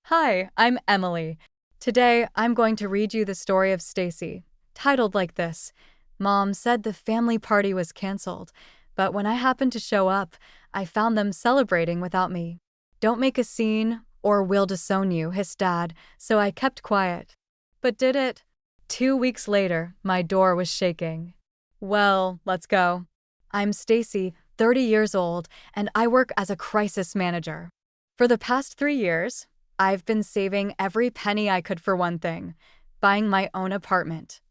Hi, I'm Emily. Today, I'm going to read you the story of Staci, titled like this. Mom said the family party was canceled, but when I happened to show up, I found them celebrating without me. Don't make a scene, or we'll disown you, hissed Dad, so I kept quiet. But did it? 2 weeks later, my door was shaking. Well, let's go. I'm Staci, 30 years old, and I work as a crisis manager. For the past 3 years, I've been saving every penny I could for one thing, buying my own apartment.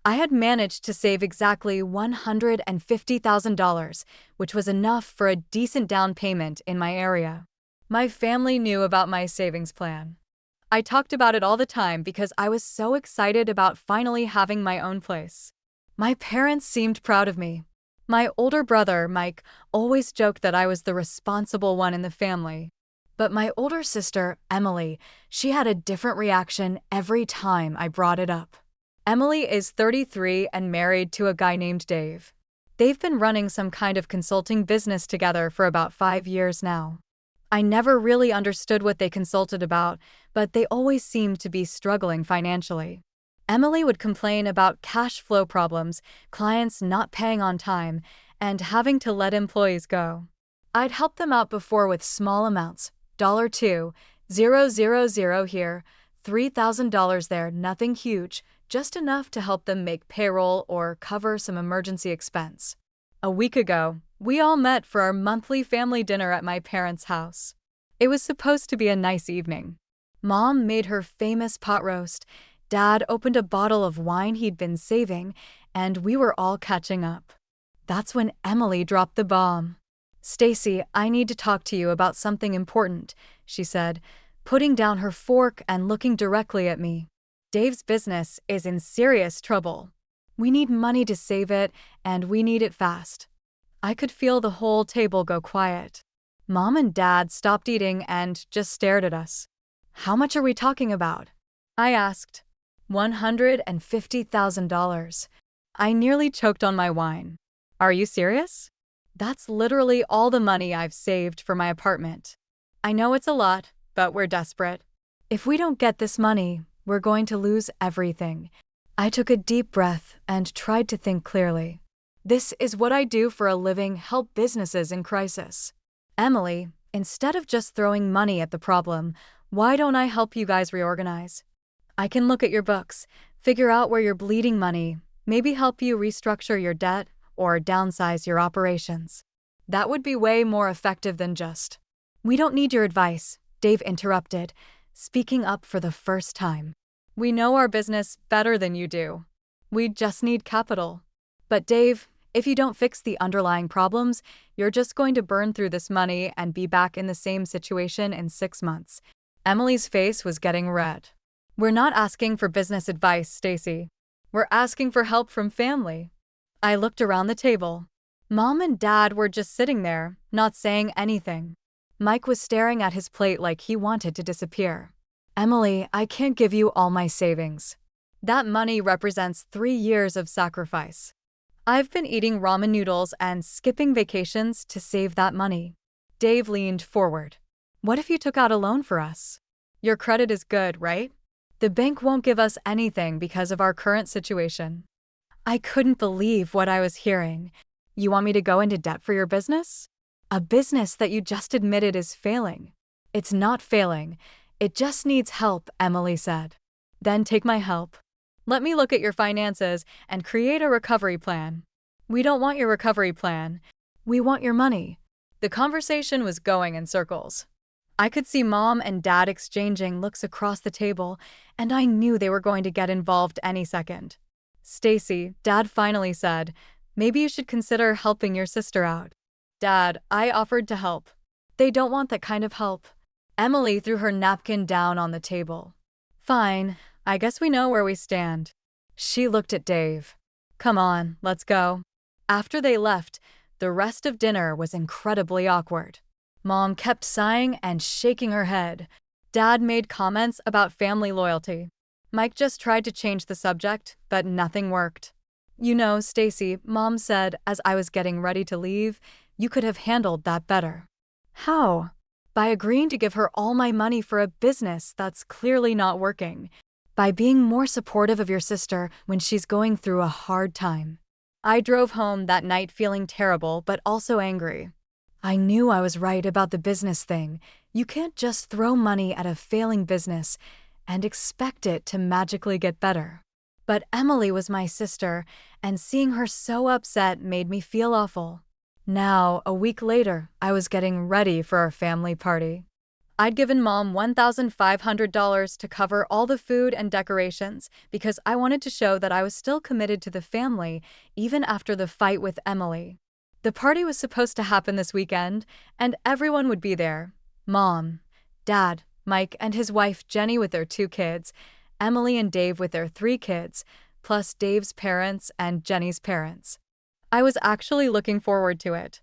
I had managed to save exactly $150,000, which was enough for a decent down payment in my area. My family knew about my savings plan. I talked about it all the time because I was so excited about finally having my own place. My parents seemed proud of me. My older brother, Mike, always joked that I was the responsible one in the family. But my older sister, Emily, she had a different reaction every time I brought it up. Emily is 33 and married to a guy named Dave. They've been running some kind of consulting business together for about 5 years now. I never really understood what they consulted about, but they always seemed to be struggling financially. Emily would complain about cash flow problems, clients not paying on time, and having to let employees go. I'd helped them out before with small amounts. $2,000 here, $3,000 there, nothing huge, just enough to help them make payroll or cover some emergency expense. A week ago, we all met for our monthly family dinner at my parents' house. It was supposed to be a nice evening. Mom made her famous pot roast, Dad opened a bottle of wine he'd been saving, and we were all catching up. That's when Emily dropped the bomb. "Staci, I need to talk to you about something important," she said, putting down her fork and looking directly at me. "Dave's business is in serious trouble. We need money to save it, and we need it fast." I could feel the whole table go quiet. Mom and Dad stopped eating and just stared at us. "How much are we talking about?" I asked. $150,000. I nearly choked on my wine. "Are you serious? That's literally all the money I've saved for my apartment. I know it's a lot, but we're desperate. If we don't get this money, we're going to lose everything." I took a deep breath and tried to think clearly. This is what I do for a living, help businesses in crisis. "Emily, instead of just throwing money at the problem, why don't I help you guys reorganize? I can look at your books, figure out where you're bleeding money, maybe help you restructure your debt, or downsize your operations. That would be way more effective than just—" "We don't need your advice," Dave interrupted, speaking up for the first time. "We know our business better than you do. We just need capital." "But Dave, if you don't fix the underlying problems, you're just going to burn through this money and be back in the same situation in 6 months." Emily's face was getting red. "We're not asking for business advice, Staci. We're asking for help from family." I looked around the table. Mom and Dad were just sitting there, not saying anything. Mike was staring at his plate like he wanted to disappear. "Emily, I can't give you all my savings. That money represents 3 years of sacrifice. I've been eating ramen noodles and skipping vacations to save that money." Dave leaned forward. "What if you took out a loan for us? Your credit is good, right? The bank won't give us anything because of our current situation." I couldn't believe what I was hearing. "You want me to go into debt for your business? A business that you just admitted is failing." "It's not failing. It just needs help," Emily said. "Then take my help. Let me look at your finances and create a recovery plan." "We don't want your recovery plan. We want your money." The conversation was going in circles. I could see Mom and Dad exchanging looks across the table, and I knew they were going to get involved any second. "Staci," Dad finally said, "maybe you should consider helping your sister out." "Dad, I offered to help." "They don't want that kind of help." Emily threw her napkin down on the table. "Fine, I guess we know where we stand." She looked at Dave. "Come on, let's go." After they left, the rest of dinner was incredibly awkward. Mom kept sighing and shaking her head. Dad made comments about family loyalty. Mike just tried to change the subject, but nothing worked. "You know, Staci," Mom said as I was getting ready to leave, "you could have handled that better." "How?" by agreeing to give her all my money for a business that's clearly not working, by being more supportive of your sister when she's going through a hard time. I drove home that night feeling terrible but also angry. I knew I was right about the business thing. You can't just throw money at a failing business and expect it to magically get better. But Emily was my sister, and seeing her so upset made me feel awful. Now, a week later, I was getting ready for our family party. I'd given Mom $1,500 to cover all the food and decorations because I wanted to show that I was still committed to the family even after the fight with Emily. The party was supposed to happen this weekend, and everyone would be there. Mom, Dad, Mike and his wife Jenny with their 2 kids, Emily and Dave with their 3 kids, plus Dave's parents and Jenny's parents. I was actually looking forward to it.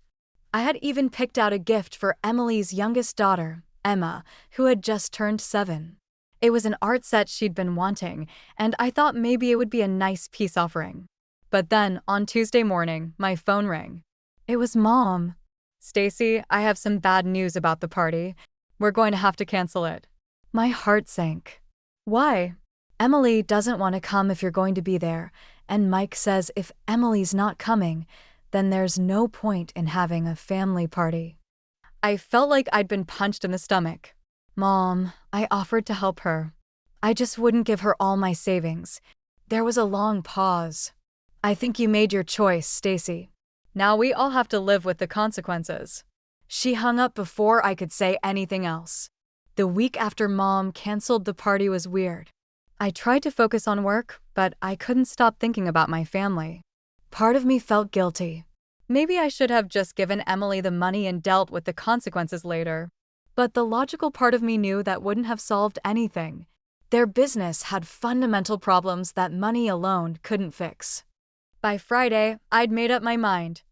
I had even picked out a gift for Emily's youngest daughter, Emma, who had just turned 7. It was an art set she'd been wanting, and I thought maybe it would be a nice peace offering. But then, on Tuesday morning, my phone rang. It was Mom. "Staci, I have some bad news about the party. We're going to have to cancel it." My heart sank. "Why?" "Emily doesn't want to come if you're going to be there, and Mike says if Emily's not coming, then there's no point in having a family party." I felt like I'd been punched in the stomach. "Mom, I offered to help her. I just wouldn't give her all my savings." There was a long pause. "I think you made your choice, Staci. Now we all have to live with the consequences." She hung up before I could say anything else. The week after Mom canceled the party was weird. I tried to focus on work, but I couldn't stop thinking about my family. Part of me felt guilty. Maybe I should have just given Emily the money and dealt with the consequences later. But the logical part of me knew that wouldn't have solved anything. Their business had fundamental problems that money alone couldn't fix. By Friday, I'd made up my mind.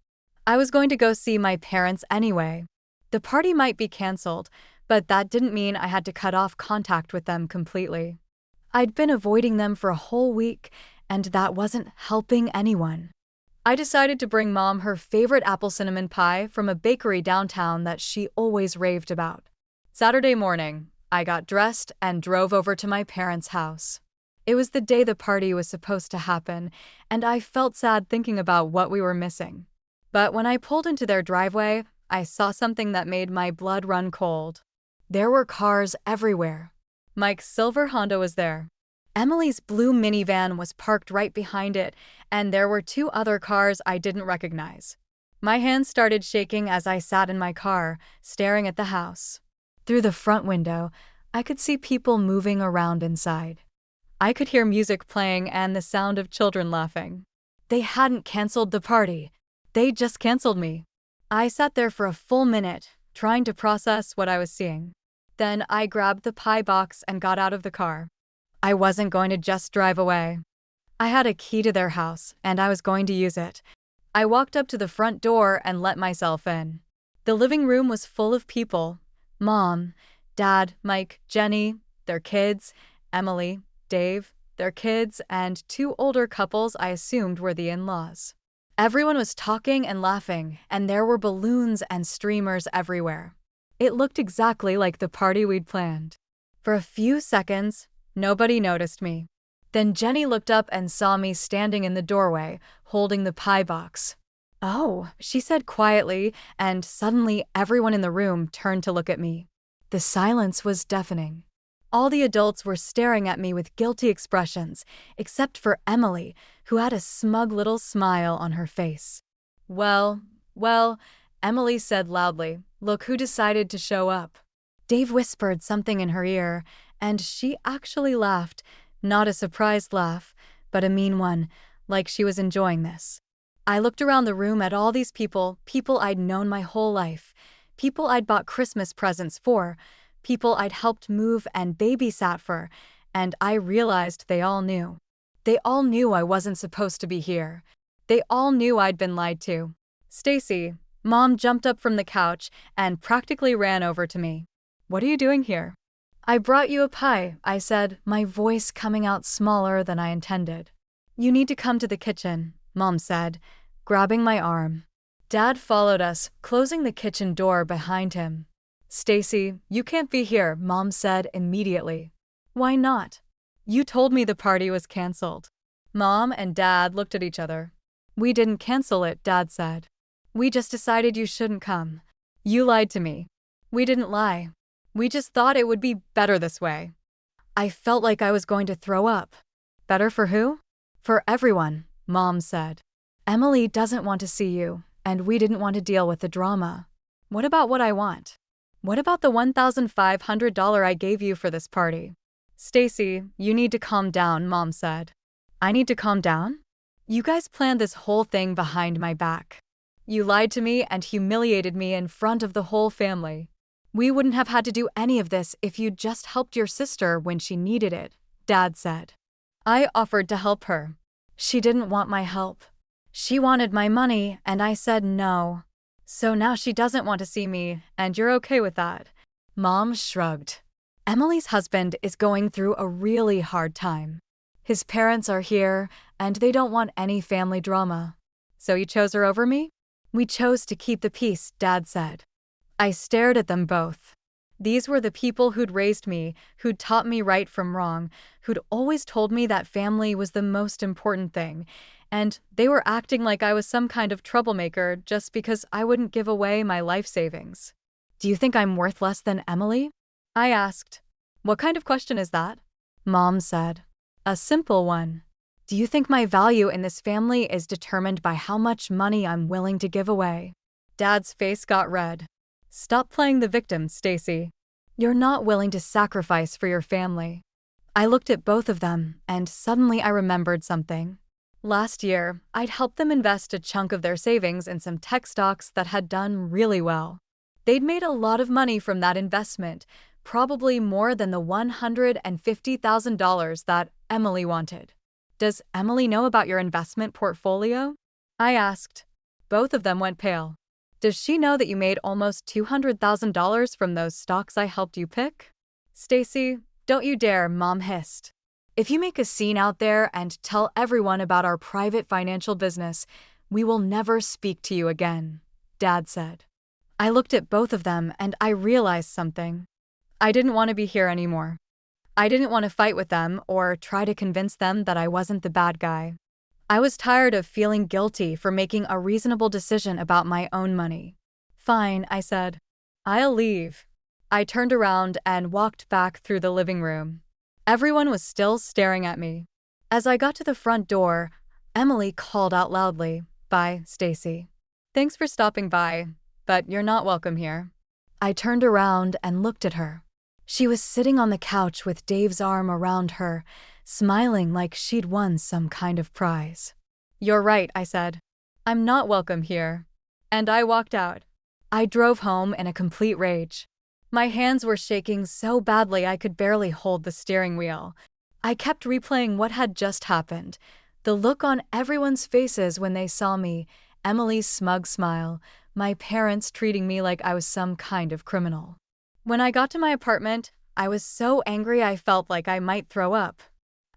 I was going to go see my parents anyway. The party might be canceled, but that didn't mean I had to cut off contact with them completely. I'd been avoiding them for a whole week, and that wasn't helping anyone. I decided to bring Mom her favorite apple cinnamon pie from a bakery downtown that she always raved about. Saturday morning, I got dressed and drove over to my parents' house. It was the day the party was supposed to happen, and I felt sad thinking about what we were missing. But when I pulled into their driveway, I saw something that made my blood run cold. There were cars everywhere. Mike's silver Honda was there. Emily's blue minivan was parked right behind it, and there were 2 other cars I didn't recognize. My hands started shaking as I sat in my car, staring at the house. Through the front window, I could see people moving around inside. I could hear music playing and the sound of children laughing. They hadn't canceled the party. They just canceled me. I sat there for a full minute, trying to process what I was seeing. Then I grabbed the pie box and got out of the car. I wasn't going to just drive away. I had a key to their house, and I was going to use it. I walked up to the front door and let myself in. The living room was full of people. Mom, Dad, Mike, Jenny, their kids, Emily, Dave, their kids, and 2 older couples I assumed were the in-laws. Everyone was talking and laughing, and there were balloons and streamers everywhere. It looked exactly like the party we'd planned. For a few seconds, nobody noticed me. Then Jenny looked up and saw me standing in the doorway, holding the pie box. "Oh," she said quietly, and suddenly everyone in the room turned to look at me. The silence was deafening. All the adults were staring at me with guilty expressions, except for Emily, who had a smug little smile on her face. Well, Emily said loudly, "Look who decided to show up." Dave whispered something in her ear, and she actually laughed, not a surprised laugh, but a mean one, like she was enjoying this. I looked around the room at all these people I'd known my whole life, people I'd bought Christmas presents for, people I'd helped move and babysat for, and I realized they all knew. They all knew I wasn't supposed to be here. They all knew I'd been lied to. "Staci," Mom jumped up from the couch and practically ran over to me. "What are you doing here?" "I brought you a pie," I said, my voice coming out smaller than I intended. "You need to come to the kitchen," Mom said, grabbing my arm. Dad followed us, closing the kitchen door behind him. Staci, you can't be here, Mom said immediately. Why not? You told me the party was canceled. Mom and Dad looked at each other. We didn't cancel it, Dad said. We just decided you shouldn't come. You lied to me. We didn't lie. We just thought it would be better this way. I felt like I was going to throw up. Better for who? For everyone, Mom said. Emily doesn't want to see you, and we didn't want to deal with the drama. What about what I want? What about the $1,500 I gave you for this party? Staci, you need to calm down, Mom said. I need to calm down? You guys planned this whole thing behind my back. You lied to me and humiliated me in front of the whole family. We wouldn't have had to do any of this if you'd just helped your sister when she needed it, Dad said. I offered to help her. She didn't want my help. She wanted my money, and I said no. So now she doesn't want to see me, and you're okay with that. Mom shrugged. Emily's husband is going through a really hard time. His parents are here, and they don't want any family drama. So you chose her over me? We chose to keep the peace, Dad said. I stared at them both. These were the people who'd raised me, who'd taught me right from wrong, who'd always told me that family was the most important thing, and they were acting like I was some kind of troublemaker just because I wouldn't give away my life savings. Do you think I'm worth less than Emily? I asked. What kind of question is that? Mom said. A simple one. Do you think my value in this family is determined by how much money I'm willing to give away? Dad's face got red. Stop playing the victim, Staci. You're not willing to sacrifice for your family. I looked at both of them, and suddenly I remembered something. Last year, I'd helped them invest a chunk of their savings in some tech stocks that had done really well. They'd made a lot of money from that investment, probably more than the $150,000 that Emily wanted. Does Emily know about your investment portfolio? I asked. Both of them went pale. Does she know that you made almost $200,000 from those stocks I helped you pick? Staci, don't you dare, Mom hissed. If you make a scene out there and tell everyone about our private financial business, we will never speak to you again, Dad said. I looked at both of them and I realized something. I didn't want to be here anymore. I didn't want to fight with them or try to convince them that I wasn't the bad guy. I was tired of feeling guilty for making a reasonable decision about my own money. Fine, I said. I'll leave. I turned around and walked back through the living room. Everyone was still staring at me. As I got to the front door, Emily called out loudly, "Bye, Staci. Thanks for stopping by, but you're not welcome here." I turned around and looked at her. She was sitting on the couch with Dave's arm around her, smiling like she'd won some kind of prize. You're right, I said. I'm not welcome here. And I walked out. I drove home in a complete rage. My hands were shaking so badly I could barely hold the steering wheel. I kept replaying what had just happened. The look on everyone's faces when they saw me, Emily's smug smile, my parents treating me like I was some kind of criminal. When I got to my apartment, I was so angry I felt like I might throw up.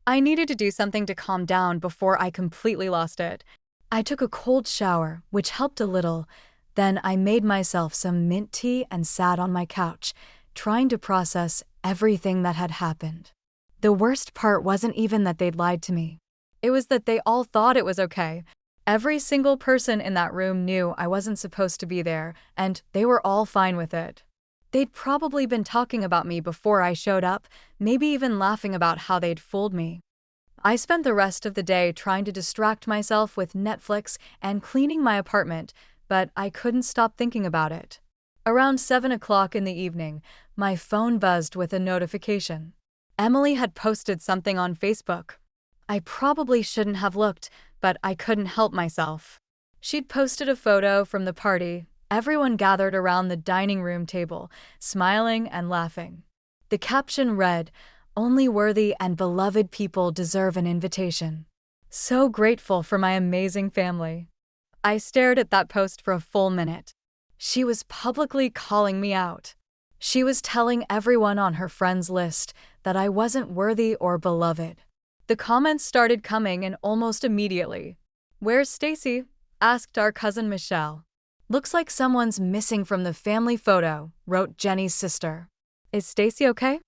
I needed to do something to calm down before I completely lost it. I took a cold shower, which helped a little. Then I made myself some mint tea and sat on my couch, trying to process everything that had happened. The worst part wasn't even that they'd lied to me. It was that they all thought it was okay. Every single person in that room knew I wasn't supposed to be there, and they were all fine with it. They'd probably been talking about me before I showed up, maybe even laughing about how they'd fooled me. I spent the rest of the day trying to distract myself with Netflix and cleaning my apartment, but I couldn't stop thinking about it. Around 7 o'clock in the evening, my phone buzzed with a notification. Emily had posted something on Facebook. I probably shouldn't have looked, but I couldn't help myself. She'd posted a photo from the party, everyone gathered around the dining room table, smiling and laughing. The caption read, "Only worthy and beloved people deserve an invitation." So grateful for my amazing family. I stared at that post for a full minute. She was publicly calling me out. She was telling everyone on her friends list that I wasn't worthy or beloved. The comments started coming in almost immediately. "Where's Staci?" asked our cousin Michelle. Looks like someone's missing from the family photo, wrote Jenny's sister. Is Staci okay?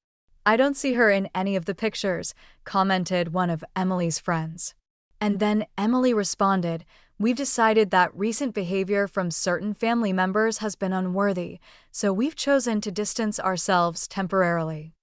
I don't see her in any of the pictures, commented one of Emily's friends. And then Emily responded, we've decided that recent behavior from certain family members has been unworthy, so we've chosen to distance ourselves temporarily.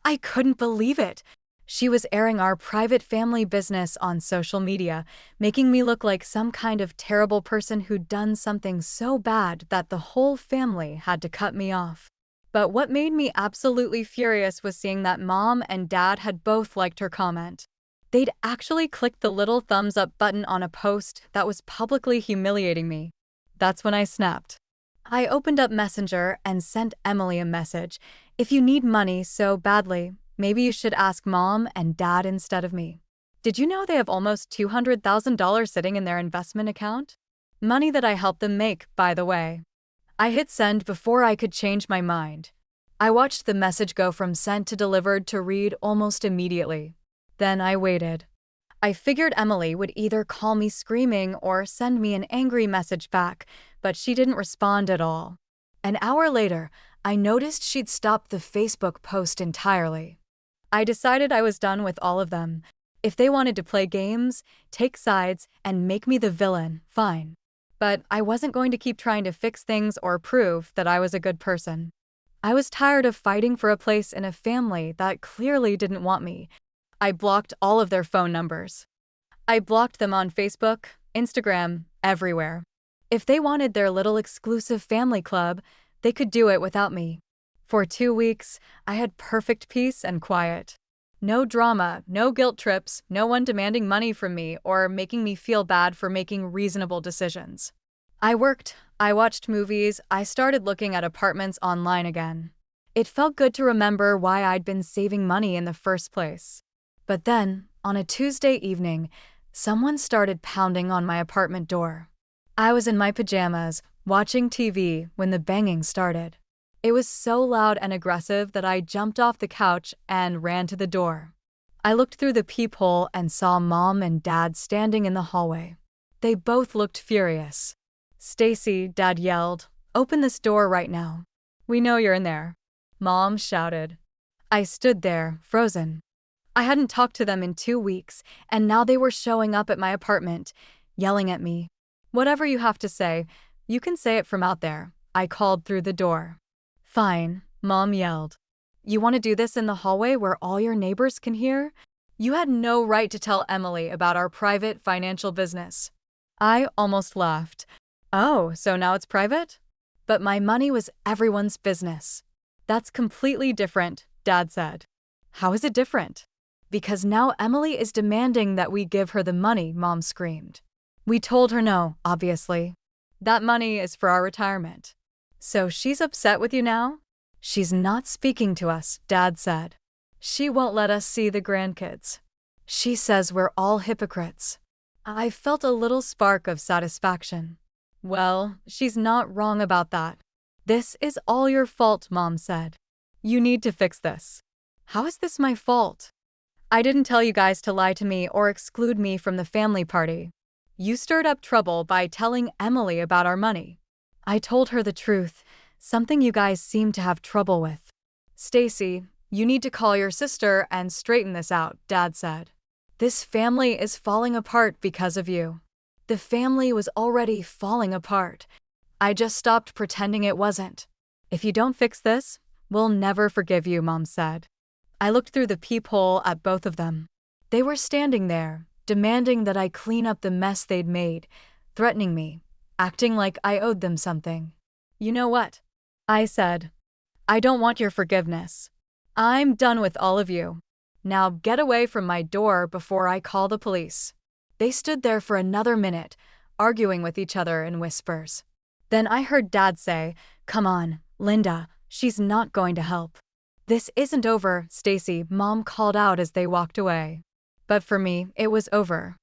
I couldn't believe it. She was airing our private family business on social media, making me look like some kind of terrible person who'd done something so bad that the whole family had to cut me off. But what made me absolutely furious was seeing that Mom and Dad had both liked her comment. They'd actually clicked the little thumbs up button on a post that was publicly humiliating me. That's when I snapped. I opened up Messenger and sent Emily a message. If you need money so badly, maybe you should ask Mom and Dad instead of me. Did you know they have almost $200,000 sitting in their investment account? Money that I helped them make, by the way. I hit send before I could change my mind. I watched the message go from sent to delivered to read almost immediately. Then I waited. I figured Emily would either call me screaming or send me an angry message back, but she didn't respond at all. An hour later, I noticed she'd stopped the Facebook post entirely. I decided I was done with all of them. If they wanted to play games, take sides, and make me the villain, fine. But I wasn't going to keep trying to fix things or prove that I was a good person. I was tired of fighting for a place in a family that clearly didn't want me. I blocked all of their phone numbers. I blocked them on Facebook, Instagram, everywhere. If they wanted their little exclusive family club, they could do it without me. For 2 weeks, I had perfect peace and quiet. No drama, no guilt trips, no one demanding money from me or making me feel bad for making reasonable decisions. I worked, I watched movies, I started looking at apartments online again. It felt good to remember why I'd been saving money in the first place. But then, on a Tuesday evening, someone started pounding on my apartment door. I was in my pajamas, watching TV, when the banging started. It was so loud and aggressive that I jumped off the couch and ran to the door. I looked through the peephole and saw Mom and Dad standing in the hallway. They both looked furious. Staci, Dad yelled, "Open this door right now. We know you're in there." Mom shouted. I stood there, frozen. I hadn't talked to them in 2 weeks, and now they were showing up at my apartment, yelling at me. "Whatever you have to say, you can say it from out there," I called through the door. "Fine," Mom yelled. "You want to do this in the hallway where all your neighbors can hear? You had no right to tell Emily about our private financial business." I almost laughed. "Oh, so now it's private?" "But my money was everyone's business." "That's completely different," Dad said. "How is it different?" "Because now Emily is demanding that we give her the money," Mom screamed. "We told her no, obviously. That money is for our retirement." "So she's upset with you now?" "She's not speaking to us," Dad said. "She won't let us see the grandkids. She says we're all hypocrites." I felt a little spark of satisfaction. "Well, she's not wrong about that. This is all your fault," Mom said. "You need to fix this." "How is this my fault?" "I didn't tell you guys to lie to me or exclude me from the family party. You stirred up trouble by telling Emily about our money." "I told her the truth, something you guys seem to have trouble with." "Staci, you need to call your sister and straighten this out," Dad said. "This family is falling apart because of you." The family was already falling apart. I just stopped pretending it wasn't. "If you don't fix this, we'll never forgive you," Mom said. I looked through the peephole at both of them. They were standing there, demanding that I clean up the mess they'd made, threatening me, acting like I owed them something. "You know what?" I said. "I don't want your forgiveness. I'm done with all of you. Now get away from my door before I call the police." They stood there for another minute, arguing with each other in whispers. Then I heard Dad say, "Come on, Linda, she's not going to help." "This isn't over, Staci," Mom called out as they walked away. But for me, it was over.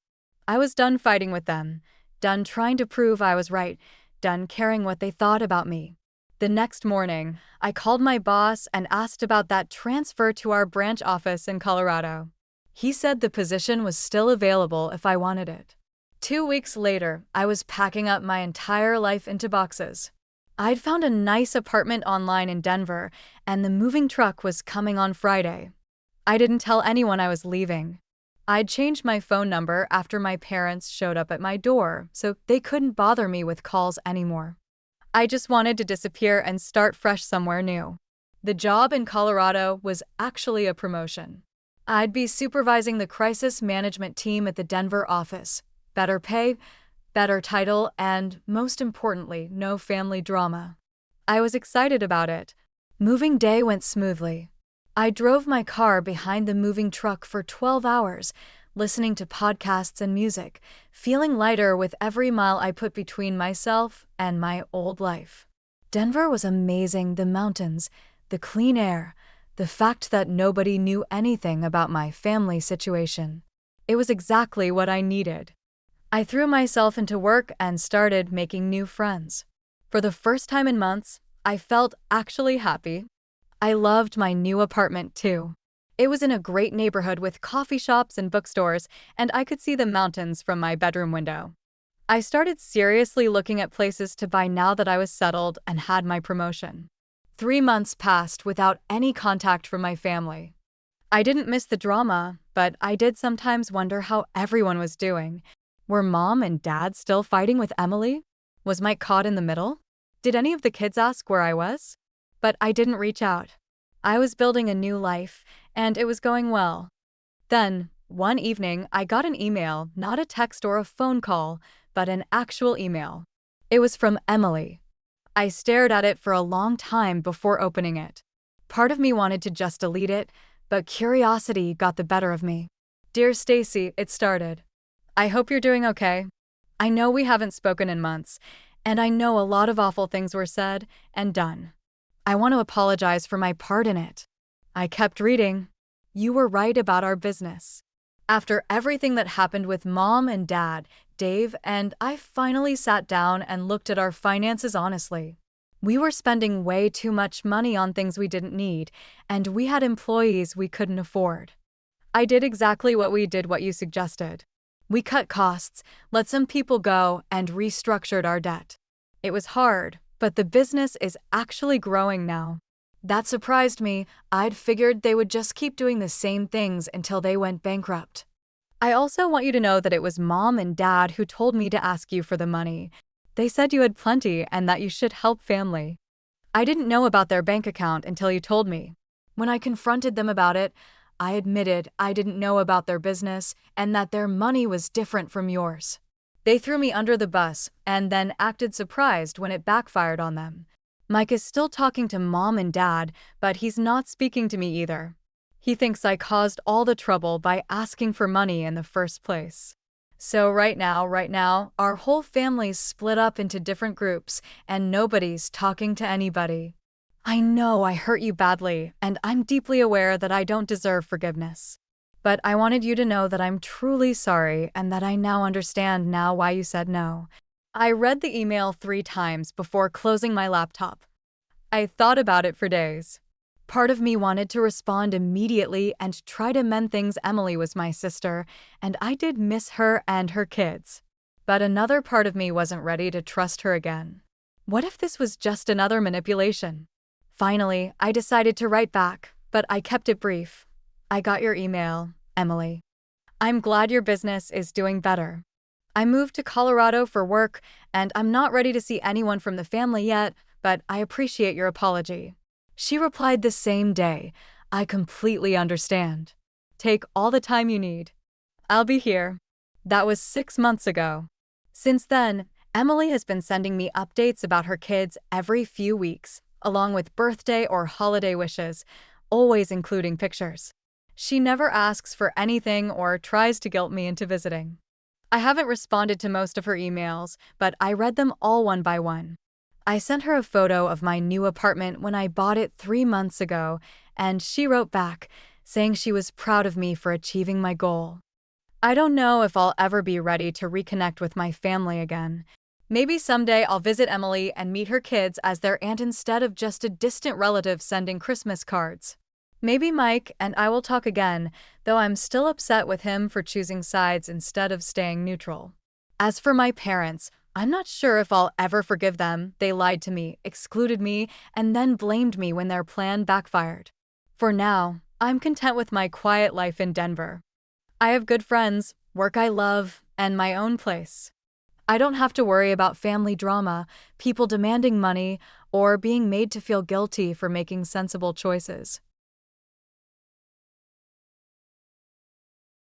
I was done fighting with them, done trying to prove I was right, done caring what they thought about me. The next morning, I called my boss and asked about that transfer to our branch office in Colorado. He said the position was still available if I wanted it. 2 weeks later, I was packing up my entire life into boxes. I'd found a nice apartment online in Denver, and the moving truck was coming on Friday. I didn't tell anyone I was leaving. I'd changed my phone number after my parents showed up at my door, so they couldn't bother me with calls anymore. I just wanted to disappear and start fresh somewhere new. The job in Colorado was actually a promotion. I'd be supervising the crisis management team at the Denver office. Better pay, better title, and, most importantly, no family drama. I was excited about it. Moving day went smoothly. I drove my car behind the moving truck for 12 hours, listening to podcasts and music, feeling lighter with every mile I put between myself and my old life. Denver was amazing. The mountains, the clean air, the fact that nobody knew anything about my family situation. It was exactly what I needed. I threw myself into work and started making new friends. For the first time in months, I felt actually happy. I loved my new apartment too. It was in a great neighborhood with coffee shops and bookstores, and I could see the mountains from my bedroom window. I started seriously looking at places to buy now that I was settled and had my promotion. 3 months passed without any contact from my family. I didn't miss the drama, but I did sometimes wonder how everyone was doing. Were Mom and Dad still fighting with Emily? Was Mike caught in the middle? Did any of the kids ask where I was? But I didn't reach out. I was building a new life, and it was going well. Then, one evening, I got an email, not a text or a phone call, but an actual email. It was from Emily. I stared at it for a long time before opening it. Part of me wanted to just delete it, but curiosity got the better of me. Dear Staci, it started. I hope you're doing okay. I know we haven't spoken in months, and I know a lot of awful things were said and done. I want to apologize for my part in it. I kept reading. You were right about our business. After everything that happened with Mom and Dad, Dave and I finally sat down and looked at our finances honestly. We were spending way too much money on things we didn't need, and we had employees we couldn't afford. I did exactly what you suggested. We cut costs, let some people go, and restructured our debt. It was hard, but the business is actually growing now. That surprised me. I'd figured they would just keep doing the same things until they went bankrupt. I also want you to know that it was Mom and Dad who told me to ask you for the money. They said you had plenty and that you should help family. I didn't know about their bank account until you told me. When I confronted them about it, I admitted I didn't know about their business and that their money was different from yours. They threw me under the bus and then acted surprised when it backfired on them. Mike is still talking to Mom and Dad, but he's not speaking to me either. He thinks I caused all the trouble by asking for money in the first place. So right now, our whole family's split up into different groups and nobody's talking to anybody. I know I hurt you badly, and I'm deeply aware that I don't deserve forgiveness. But I wanted you to know that I'm truly sorry and that I now understand why you said no. I read the email 3 times before closing my laptop. I thought about it for days. Part of me wanted to respond immediately and try to mend things. Emily was my sister, and I did miss her and her kids. But another part of me wasn't ready to trust her again. What if this was just another manipulation? Finally, I decided to write back, but I kept it brief. I got your email, Emily. I'm glad your business is doing better. I moved to Colorado for work, and I'm not ready to see anyone from the family yet, but I appreciate your apology. She replied the same day. I completely understand. Take all the time you need. I'll be here. That was 6 months ago. Since then, Emily has been sending me updates about her kids every few weeks, along with birthday or holiday wishes, always including pictures. She never asks for anything or tries to guilt me into visiting. I haven't responded to most of her emails, but I read them all one by one. I sent her a photo of my new apartment when I bought it 3 months ago, and she wrote back, saying she was proud of me for achieving my goal. I don't know if I'll ever be ready to reconnect with my family again. Maybe someday I'll visit Emily and meet her kids as their aunt instead of just a distant relative sending Christmas cards. Maybe Mike and I will talk again, though I'm still upset with him for choosing sides instead of staying neutral. As for my parents, I'm not sure if I'll ever forgive them. They lied to me, excluded me, and then blamed me when their plan backfired. For now, I'm content with my quiet life in Denver. I have good friends, work I love, and my own place. I don't have to worry about family drama, people demanding money, or being made to feel guilty for making sensible choices.